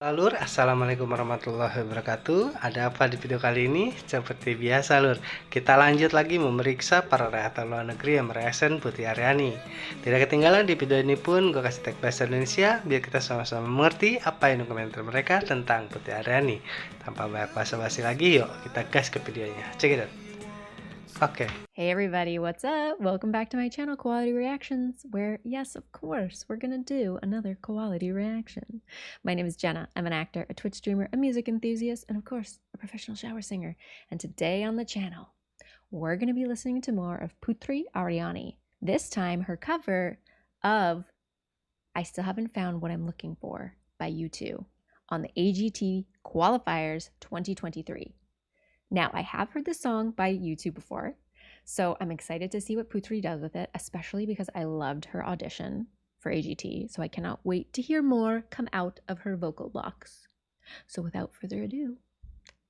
Lur, assalamualaikum warahmatullahi wabarakatuh. Ada apa di video kali ini? Seperti biasa, Lur, kita lanjut lagi memeriksa para kreator luar negeri yang merayakan Putri Ariani. Tidak ketinggalan di video ini pun gue kasih tag bahasa Indonesia biar kita sama-sama mengerti apa yang komentar mereka tentang Putri Ariani. Tanpa banyak basa-basi lagi, yuk kita gas ke videonya. Check it out. Okay. Hey everybody, what's up? Welcome back to my channel, Quality Reactions, where, yes, of course, we're gonna do another quality reaction. My name is Jenna. I'm an actor, a Twitch streamer, a music enthusiast, and of course, a professional shower singer. And today on the channel, we're gonna be listening to more of Putri Ariani. This time, her cover of I Still Haven't Found What I'm Looking For by U2 on the AGT Qualifiers 2023. Now, I have heard this song by U2 before, so I'm excited to see what Putri does with it, especially because I loved her audition for AGT, so I cannot wait to hear more come out of her vocal box. So without further ado,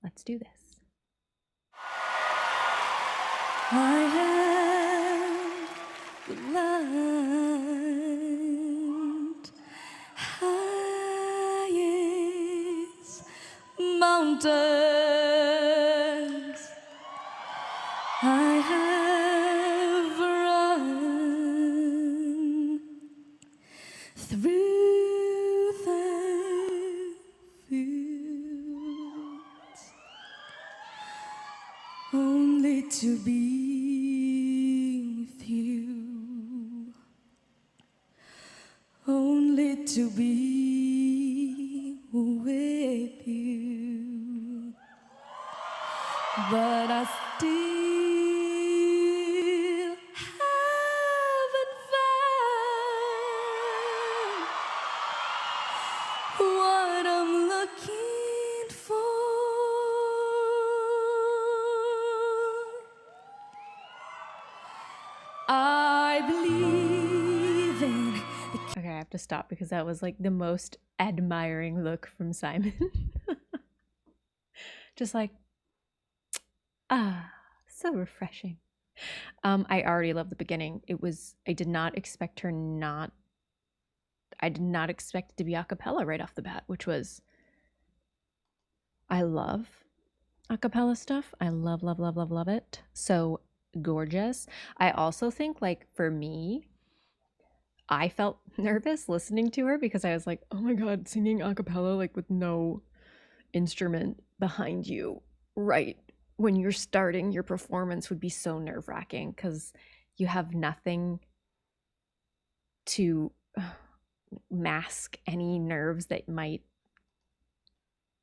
let's do this. I have climbed highest mountain. I have run through the fields only to be with you, only to be with you, but I still what I'm looking for. I believe in the Okay, I have to stop because that was like the most admiring look from Simon. Just like, so refreshing. I already love the beginning. I did not expect it to be a cappella right off the bat, which was, I love a cappella stuff. I love, love, love, love, love it. So gorgeous. I also think, like, for me, I felt nervous listening to her because I was like, oh my God, singing a cappella, like with no instrument behind you, right when you're starting your performance, would be so nerve-wracking because you have nothing to mask any nerves that might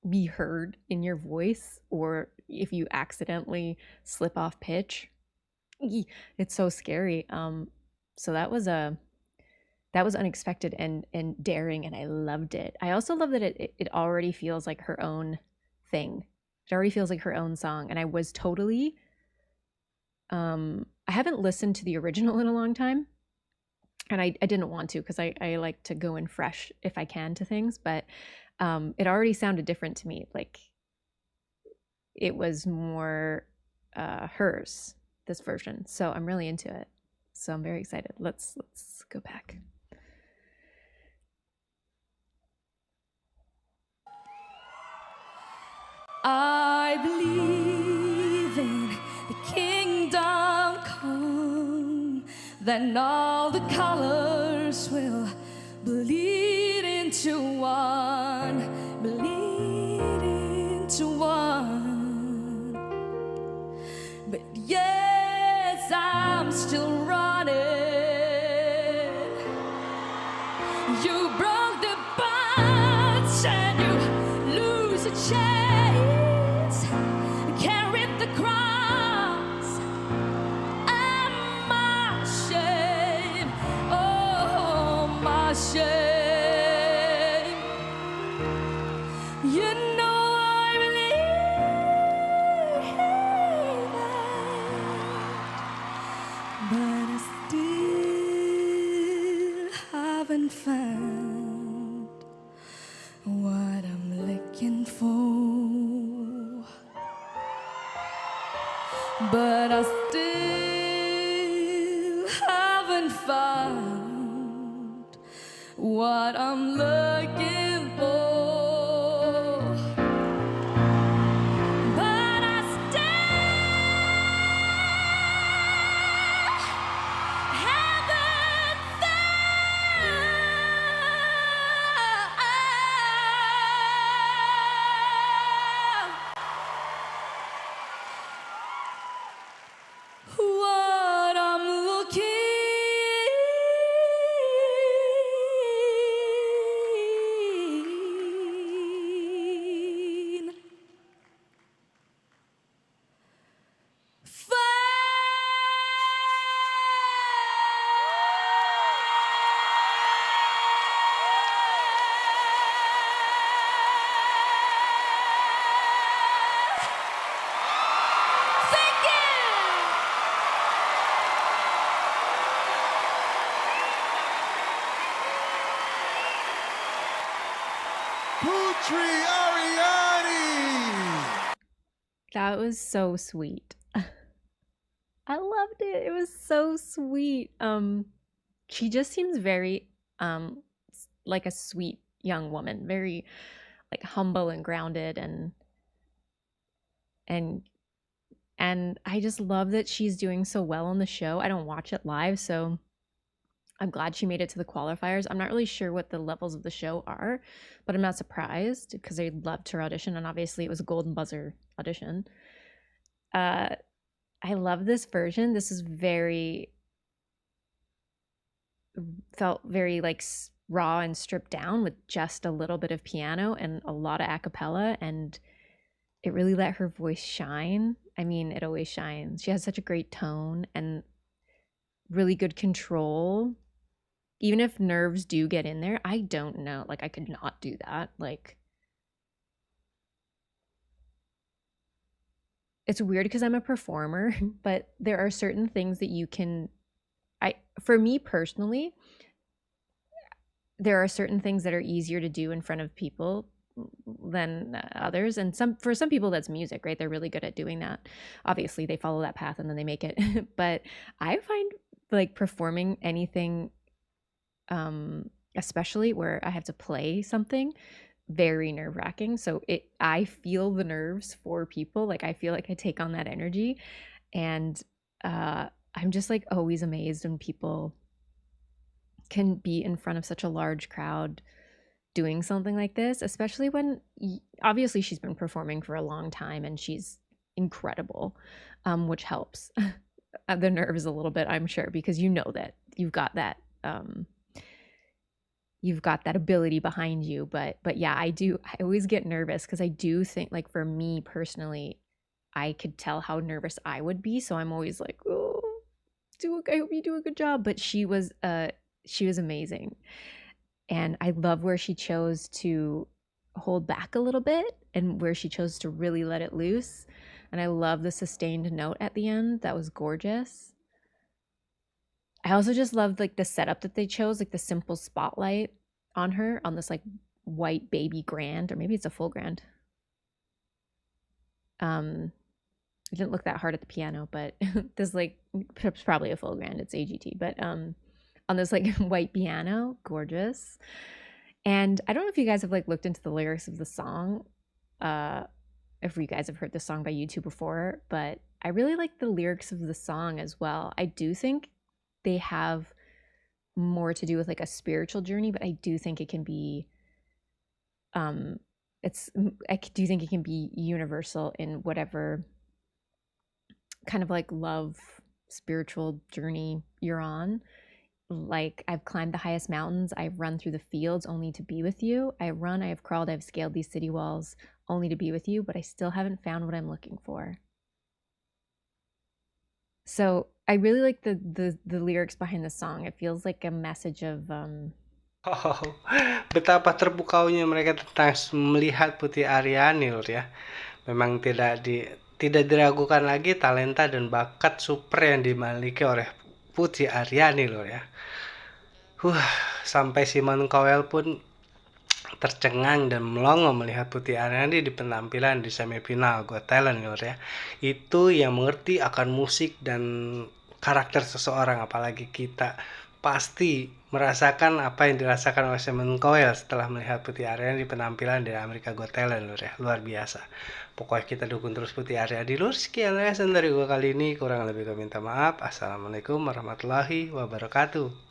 be heard in your voice, or if you accidentally slip off pitch, it's so scary. So that was unexpected and daring, and I loved it. I also love that it already feels like her own thing. It already feels like her own song, and I was totally I haven't listened to the original in a long time, and I didn't want to because I like to go in fresh if I can to things, but it already sounded different to me. Like, it was more hers, this version. So I'm really into it. So I'm very excited. Let's go back. I believe in the kingdom come, then all the colors will bleed into one, bleed into one. But yes, I'm still running. You broke the bonds and you lose a chance. Carried the cross and my shame, oh my shame. You know I believe that, but I still haven't found what I'm looking for. But I still haven't found. what I'm looking for. Putri Ariani. That was so sweet. I loved it. It was so sweet. She just seems very like a sweet young woman, very like humble and grounded, and I just love that she's doing so well on the show. I don't watch it live, so I'm glad she made it to the qualifiers. I'm not really sure what the levels of the show are, but I'm not surprised because I loved her audition, and obviously it was a golden buzzer audition. I love this version. This is felt very like raw and stripped down with just a little bit of piano and a lot of a cappella, and it really let her voice shine. I mean, it always shines. She has such a great tone and really good control. Even if nerves do get in there, I don't know. Like, I could not do that. Like, it's weird because I'm a performer, but there are certain things that you can, for me personally, there are certain things that are easier to do in front of people than others, and for some people that's music, right? They're really good at doing that. Obviously they follow that path and then they make it. But I find like performing anything, especially where I have to play something, very nerve-wracking. So I feel the nerves for people. Like, I feel like I take on that energy, and I'm just like always amazed when people can be in front of such a large crowd doing something like this, especially when obviously she's been performing for a long time and she's incredible, which helps the nerves a little bit, I'm sure, because you know that you've got that ability behind you. But yeah, I always get nervous because I do think, like, for me personally, I could tell how nervous I would be, so I'm always like, oh, I hope you do a good job. But she was amazing. And I love where she chose to hold back a little bit and where she chose to really let it loose. And I love the sustained note at the end. That was gorgeous. I also just loved like the setup that they chose, like the simple spotlight on her on this like white baby grand, or maybe it's a full grand. I didn't look that hard at the piano, but there's like, it's probably a full grand. It's AGT, but on this like white piano, gorgeous. And I don't know if you guys have like looked into the lyrics of the song, if you guys have heard the song by U2 before, but I really like the lyrics of the song as well. I do think they have more to do with like a spiritual journey, but I do think it can be I do think it can be universal in whatever kind of like love spiritual journey you're on. Like, I've climbed the highest mountains, I've run through the fields only to be with you. I have crawled, I've scaled these city walls only to be with you, but I still haven't found what I'm looking for. So I really like the lyrics behind the song. It feels like a message of Oh, betapa terbukanya mereka tentang melihat Putri Ariani, Lur, ya. Memang tidak diragukan lagi talenta dan bakat super yang dimiliki oleh Putri Ariani, Lur, ya. Sampai Simon Cowell pun tercengang dan melongo melihat Putri Ariani di penampilan di semifinal Got Talent, Lur, ya. Itu yang mengerti akan musik dan karakter seseorang, apalagi kita, pasti merasakan apa yang dirasakan oleh Simon Cowell setelah melihat Putri Ariani di penampilan di Amerika Got Talent, Lur, ya. Luar biasa. Pokoknya kita dukung terus Putri Ariani, Lur. Sekian lesson dari gue kali ini, kurang lebih gue minta maaf. Assalamualaikum warahmatullahi wabarakatuh.